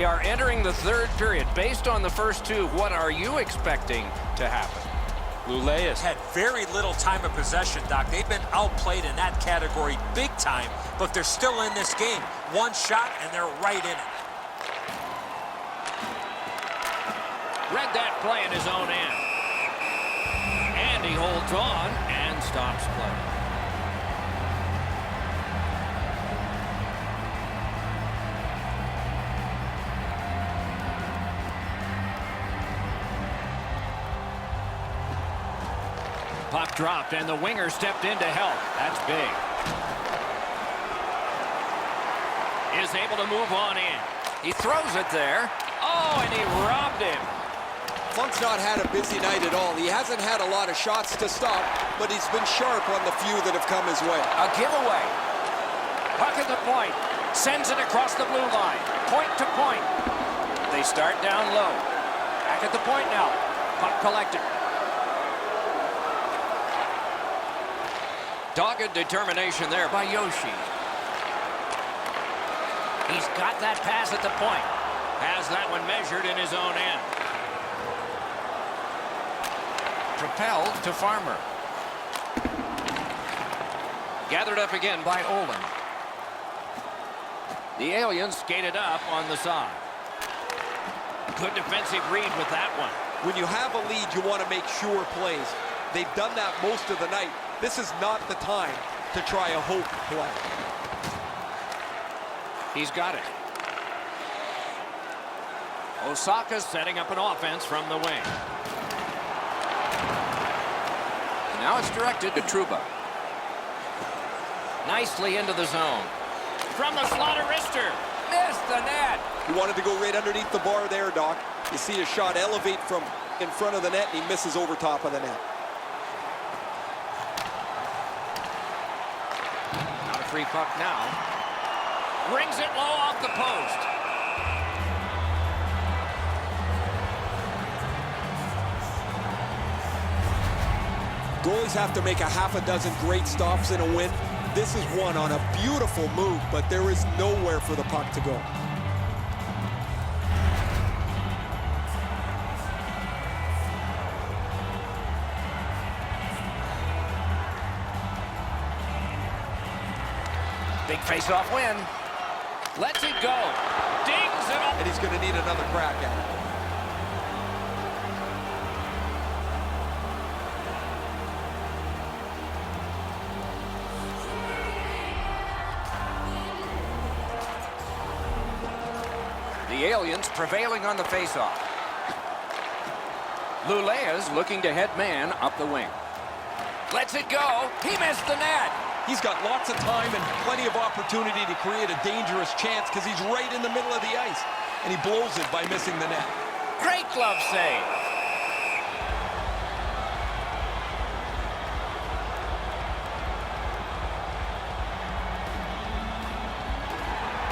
We are entering the third period. Based on the first two, what are you expecting to happen? Lule has had very little time of possession, Doc. They've been outplayed in that category big time, but they're still in this game. One shot, and they're right in it. Read that play in his own end. And he holds on and stops play. Puck dropped, and the winger stepped in to help. That's big. Is able to move on in. He throws it there. Oh, and he robbed him. Funk's not had a busy night at all. He hasn't had a lot of shots to stop, but he's been sharp on the few that have come his way. A giveaway. Puck at the point. Sends it across the blue line. Point to point. They start down low. Back at the point now. Puck collected. Dogged determination there by Yoshi. He's got that pass at the point. Has that one measured in his own end. Propelled to Farmer. Gathered up again by Olin. The Aliens skated up on the side. Good defensive read with that one. When you have a lead, you want to make sure plays. They've done that most of the night. This is not the time to try a hope play. He's got it. Osaka's setting up an offense from the wing. And now it's directed to Trouba. Nicely into the zone. From the slaughter wrister. Missed the net. He wanted to go right underneath the bar there, Doc. You see a shot elevate from in front of the net, and he misses over top of the net. Not a free puck now. Brings it low off the post. Goalies have to make a half a dozen great stops in a win. This is one on a beautiful move, but there is nowhere for the puck to go. Big face-off win. Lets it go. Dings it up. And he's going to need another crack at it. The Aliens prevailing on the faceoff. Lulea's looking to head man up the wing. Lets it go. He missed the net. He's got lots of time and plenty of opportunity to create a dangerous chance because he's right in the middle of the ice. And he blows it by missing the net. Great glove save.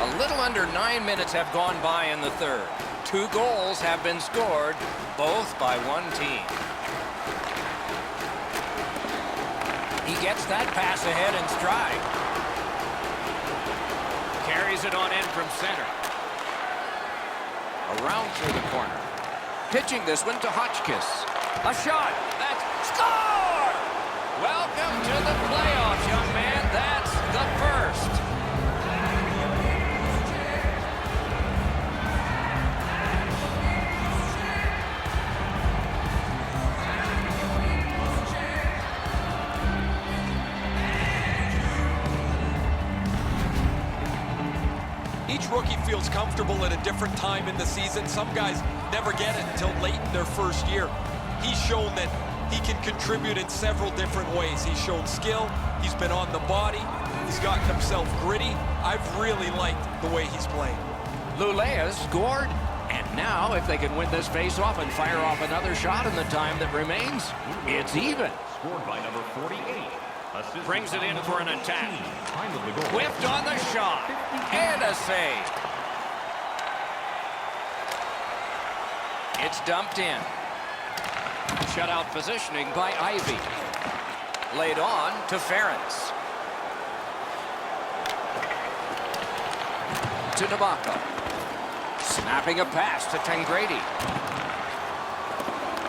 A little under 9 minutes have gone by in the third. 2 goals have been scored, both by one team. He gets that pass ahead in stride. Carries it on in from center. Around through the corner. Pitching this one to Hotchkiss. A shot. That's score! Welcome to the playoffs, young man. That's the first. Each rookie feels comfortable at a different time in the season. Some guys never get it until late in their first year. He's shown that he can contribute in several different ways. He's shown skill. He's been on the body. He's gotten himself gritty. I've really liked the way he's playing. Lulea scored. And now, if they can win this face-off and fire off another shot in the time that remains, it's even. Scored by number 48. Brings it in for an attack. Whipped on the shot. And a save. It's dumped in. Shutout positioning by Ivy. Laid on to Ferentz. To Nabokov. Snapping a pass to Tangradi.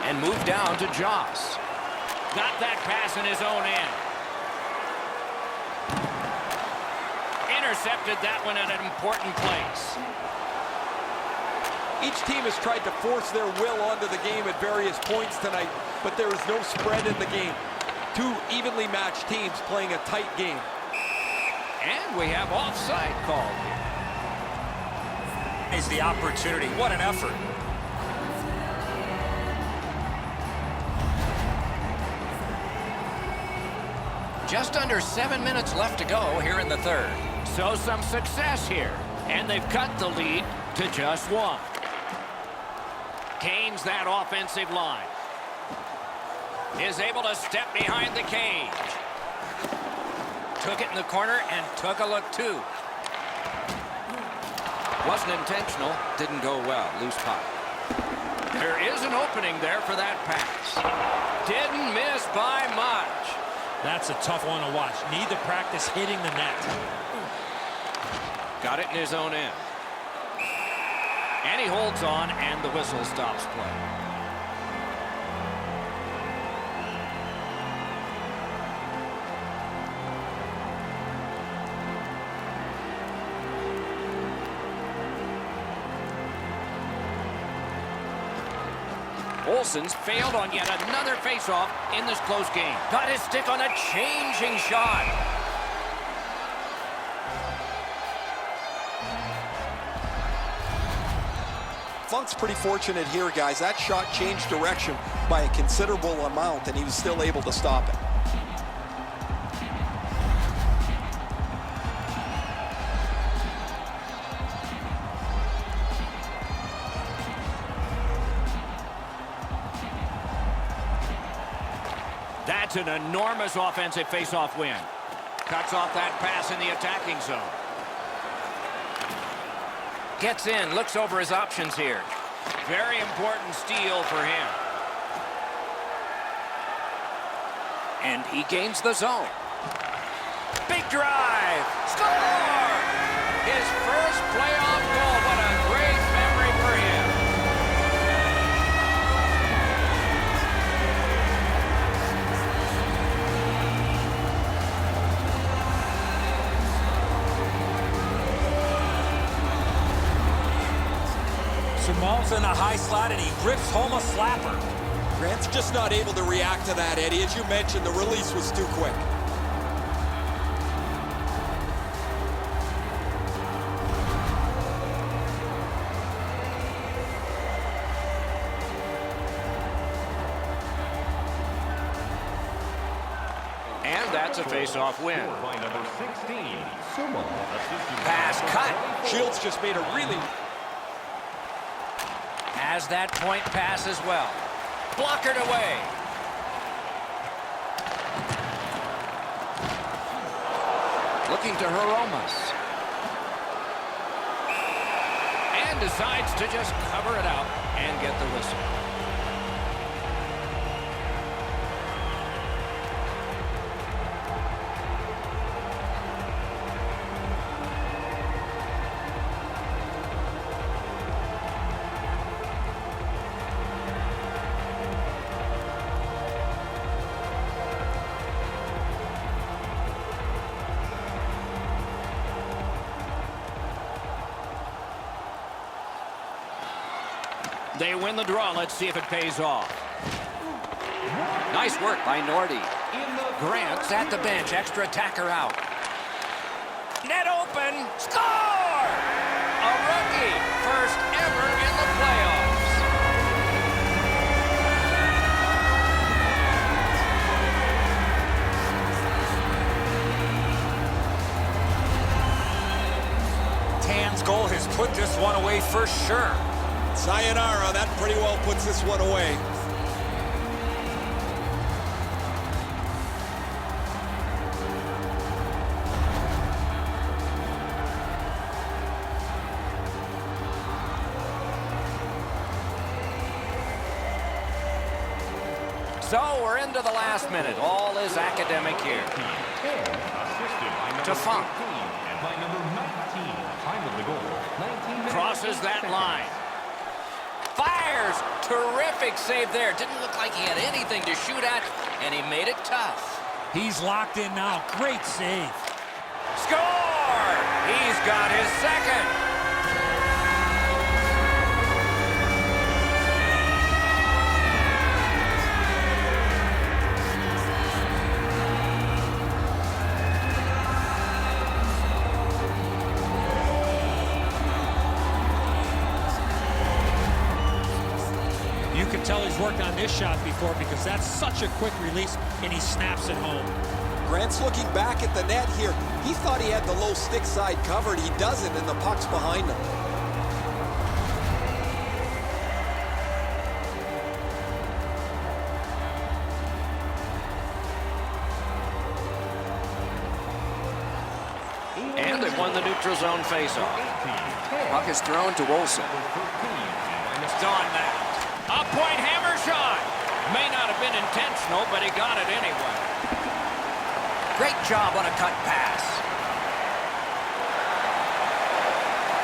And moved down to Joss. Got that pass in his own end. Intercepted that one at an important place. Each team has tried to force their will onto the game at various points tonight, but there is no spread in the game. Two evenly matched teams playing a tight game. And we have offside called here. Is the opportunity. What an effort. Just under 7 minutes left to go here in the third. So some success here. And they've cut the lead to just one. Gains that offensive line. Is able to step behind the cage. Took it in the corner and took a look too. Wasn't intentional. Didn't go well. Loose puck. There is an opening there for that pass. Didn't miss by much. That's a tough one to watch. Need to practice hitting the net. Got it in his own end. And he holds on, and the whistle stops play. Olsen's failed on yet another faceoff in this close game. Got his stick on a changing shot. Funk's pretty fortunate here, guys. That shot changed direction by a considerable amount, and he was still able to stop it. That's an enormous offensive faceoff win. Cuts off that pass in the attacking zone. Gets in, looks over his options here. Very important steal for him. And he gains the zone. Big drive. Score! His first playoff goal. What a great memory for him. Jamal's in a high slot, and he rips home a slapper. Grant's just not able to react to that, Eddie. As you mentioned, the release was too quick. And that's a face-off win. By number 16, Sumo. Pass cut. Shields just made a really... Has that point pass as well. Blockered away. Looking to Hromas. And decides to just cover it out and get the whistle. They win the draw. Let's see if it pays off. Nice work by Nordy. Grant's at the bench. Extra attacker out. Net open. Score! A rookie. First ever in the playoffs. Tan's goal has put this one away for sure. Sayonara, that pretty well puts this one away. So we're into the last minute. All is academic here. To Funk. And by number 19, time of the goal, 19 minutes. Crosses that line. Terrific save there. Didn't look like he had anything to shoot at, and he made it tough. He's locked in now. Great save. Score! He's got his second. You can tell he's worked on this shot before because that's such a quick release, and he snaps it home. Grant's looking back at the net here. He thought he had the low stick side covered. He doesn't, and the puck's behind him. And they've won the neutral zone faceoff. Puck is thrown to Olsen. Done that. A point hammer shot. May not have been intentional, but he got it anyway. Great job on a cut pass.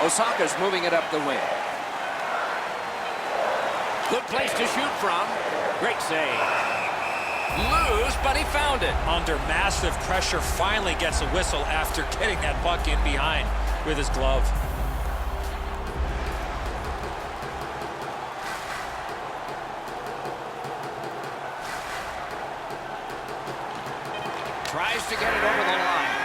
Osaka's moving it up the wing. Good place to shoot from. Great save. Loose, but he found it. Under massive pressure, finally gets a whistle after getting that puck in behind with his glove. Tries to get it over the line.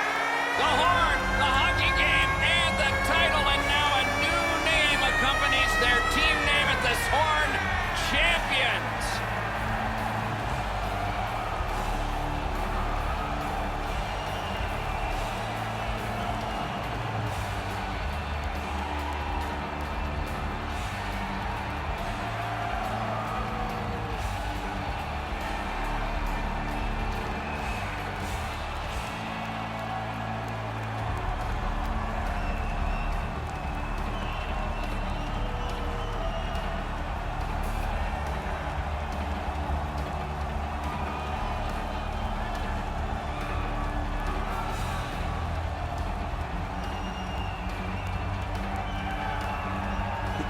The Horn, the hockey game, and the title, and now a new name accompanies their team name at this Horn, champions.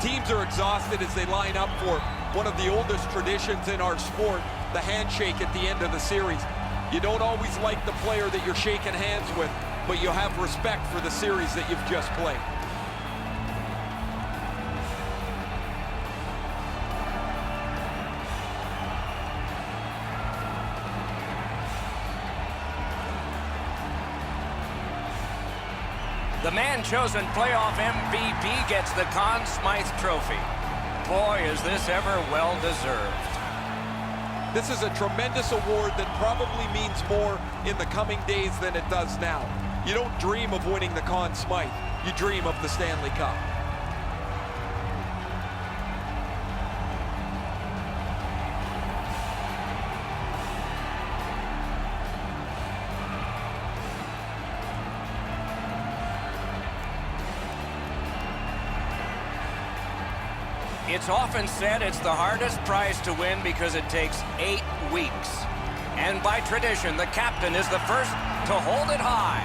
Teams are exhausted as they line up for one of the oldest traditions in our sport, the handshake at the end of the series. You don't always like the player that you're shaking hands with, but you have respect for the series that you've just played. The man-chosen playoff MVP gets the Conn Smythe Trophy. Boy, is this ever well-deserved. This is a tremendous award that probably means more in the coming days than it does now. You don't dream of winning the Conn Smythe. You dream of the Stanley Cup. It's often said it's the hardest prize to win because it takes 8 weeks. And by tradition, the captain is the first to hold it high.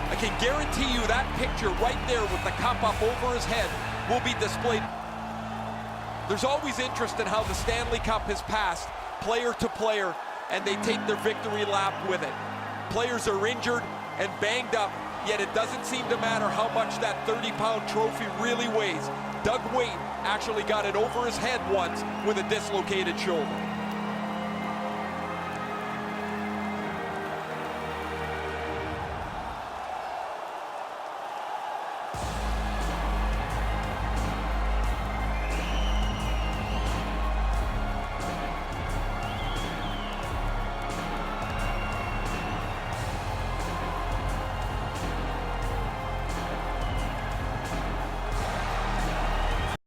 I can guarantee you that picture right there with the cup up over his head will be displayed. There's always interest in how the Stanley Cup has passed player to player, and they take their victory lap with it. Players are injured and banged up, yet it doesn't seem to matter how much that 30-pound trophy really weighs. Doug Weight actually got it over his head once with a dislocated shoulder.